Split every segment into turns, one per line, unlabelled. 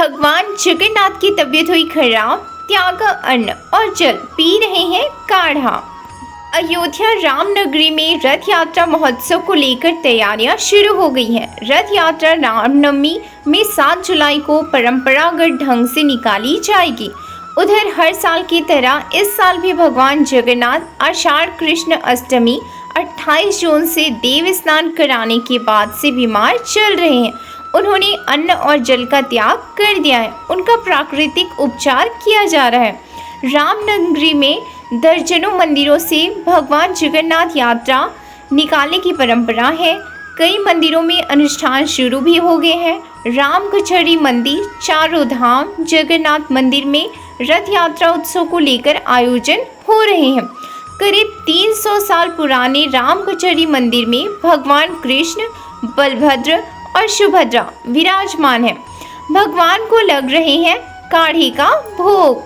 भगवान जगन्नाथ की तबीयत हुई खराब, त्यागा अन्न और जल, पी रहे हैं काढ़ा। अयोध्या रामनगरी में रथ यात्रा महोत्सव को लेकर तैयारियां शुरू हो गई हैं। रथ यात्रा रामनवमी में 7 जुलाई को परंपरागत ढंग से निकाली जाएगी। उधर हर साल की तरह इस साल भी भगवान जगन्नाथ आषाढ़ कृष्ण अष्टमी 28 जून से देव स्नान कराने के बाद से बीमार चल रहे हैं। उन्होंने अन्न और जल का त्याग कर दिया है। उनका प्राकृतिक उपचार किया जा रहा है। रामनगरी में दर्जनों मंदिरों से भगवान जगन्नाथ यात्रा निकालने की परंपरा है। कई मंदिरों में अनुष्ठान शुरू भी हो गए हैं। राम कचहरी मंदिर, चारों धाम, जगन्नाथ मंदिर में रथ यात्रा उत्सव को लेकर आयोजन हो रहे हैं। करीब 300 साल पुराने राम कचहरी मंदिर में भगवान कृष्ण, बलभद्र और सुभद्रा विराजमान है। भगवान को लग रहे हैं काढ़े का भोग।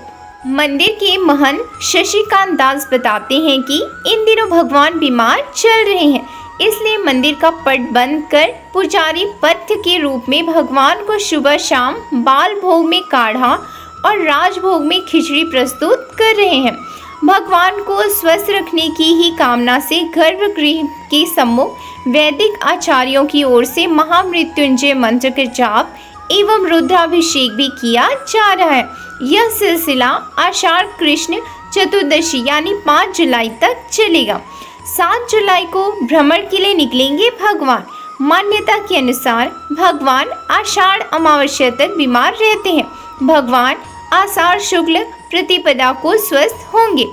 मंदिर के महंत शशिकांत दास बताते हैं कि इन दिनों भगवान बीमार चल रहे हैं, इसलिए मंदिर का पट बंद कर पुजारी पथ्य के रूप में भगवान को सुबह शाम बाल भोग में काढ़ा और राजभोग में खिचड़ी प्रस्तुत कर रहे हैं। भगवान को स्वस्थ रखने की ही कामना से गर्भगृह के सम्मुख वैदिक आचार्यों की ओर से महामृत्युंजय मंत्र के जाप एवं रुद्राभिषेक भी किया जा रहा है। यह सिलसिला आषाढ़ कृष्ण चतुर्दशी यानी 5 जुलाई तक चलेगा। 7 जुलाई को भ्रमण के लिए निकलेंगे भगवान। मान्यता के अनुसार भगवान आषाढ़ अमावस्या तक बीमार रहते हैं। भगवान आषाढ़ शुक्ल प्रतिपदा को स्वस्थ होंगे।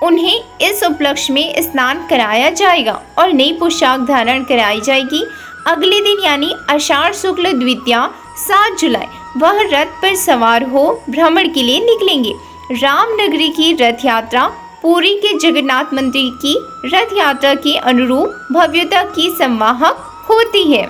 उन्हें इस उपलक्ष्य में स्नान कराया जाएगा और नई पोशाक धारण कराई जाएगी। अगले दिन यानी आषाढ़ शुक्ल द्वितीया 7 जुलाई वह रथ पर सवार हो भ्रमण के लिए निकलेंगे। रामनगरी की रथ यात्रा पुरी के जगन्नाथ मंदिर की रथ यात्रा के अनुरूप भव्यता की संवाहक होती है,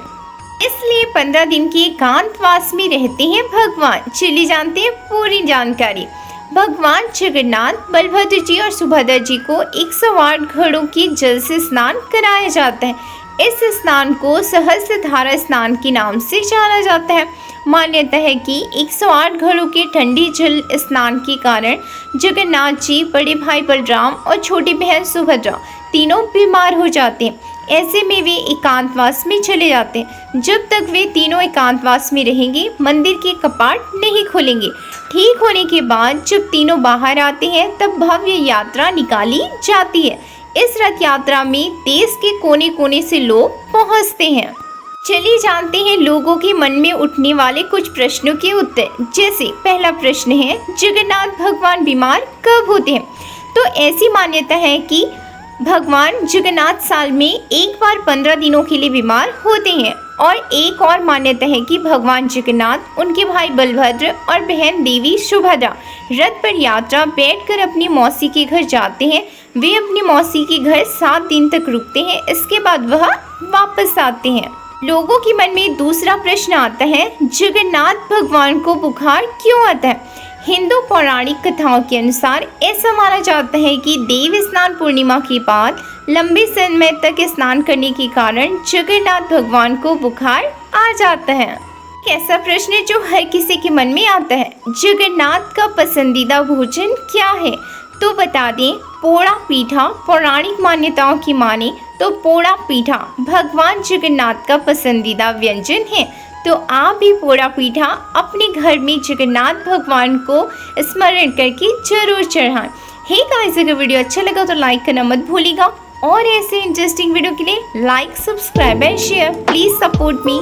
इसलिए 15 दिन के एकांतवास में रहते हैं भगवान। चलिए जानते हैं पूरी जानकारी। भगवान जगन्नाथ, बलभद्र जी और सुभद्रा जी को 108 घड़ों के जल से स्नान कराया जाता है। इस स्नान को सहस्त्रधारा स्नान के नाम से जाना जाता है। मान्यता है कि 108 घड़ों के ठंडे जल स्नान के कारण जगन्नाथ जी, बड़े भाई बलराम और छोटी बहन सुभद्रा तीनों बीमार हो जाते हैं। ऐसे में वे एकांतवास में चले जाते हैं। जब तक वे तीनों एकांतवास में रहेंगे, मंदिर के कपाट नहीं खोलेंगे। ठीक होने के बाद जब तीनों बाहर आते हैं, तब भव्य यात्रा निकाली जाती है। इस रथ यात्रा में देश के कोने कोने से लोग पहुंचते हैं। चलिए जानते हैं लोगों के मन में उठने वाले कुछ प्रश्नों के उत्तर। जैसे पहला प्रश्न है, जगन्नाथ भगवान बीमार कब होते हैं? तो ऐसी मान्यता है कि भगवान जगन्नाथ साल में एक बार 15 दिनों के लिए बीमार होते हैं। और एक और मान्यता है कि भगवान जगन्नाथ, उनके भाई बलभद्र और बहन देवी सुभद्रा रथ पर यात्रा बैठकर अपनी मौसी के घर जाते हैं। वे अपनी मौसी के घर 7 दिन तक रुकते हैं, इसके बाद वह वापस आते हैं। लोगों के मन में दूसरा प्रश्न आता है, जगन्नाथ भगवान को बुखार क्यों आता है? हिंदू पौराणिक कथाओं के अनुसार ऐसा माना जाता है कि देव स्नान पूर्णिमा के बाद लंबे समय तक स्नान करने के कारण जगन्नाथ भगवान को बुखार आ जाता है। ऐसा प्रश्न जो हर किसी के मन में आता है, जगन्नाथ का पसंदीदा भोजन क्या है? तो बता दें, पोड़ा पीठा। पौराणिक मान्यताओं की माने तो पोड़ा पीठा भगवान जगन्नाथ का पसंदीदा व्यंजन है। तो आप भी पोड़ा पीठा अपने घर में जगन्नाथ भगवान को स्मरण करके जरूर चढ़ाएं। हे गाइस, अगर वीडियो अच्छा लगा तो लाइक करना मत भूलिएगा और ऐसे इंटरेस्टिंग वीडियो के लिए like, subscribe and share. Please support me.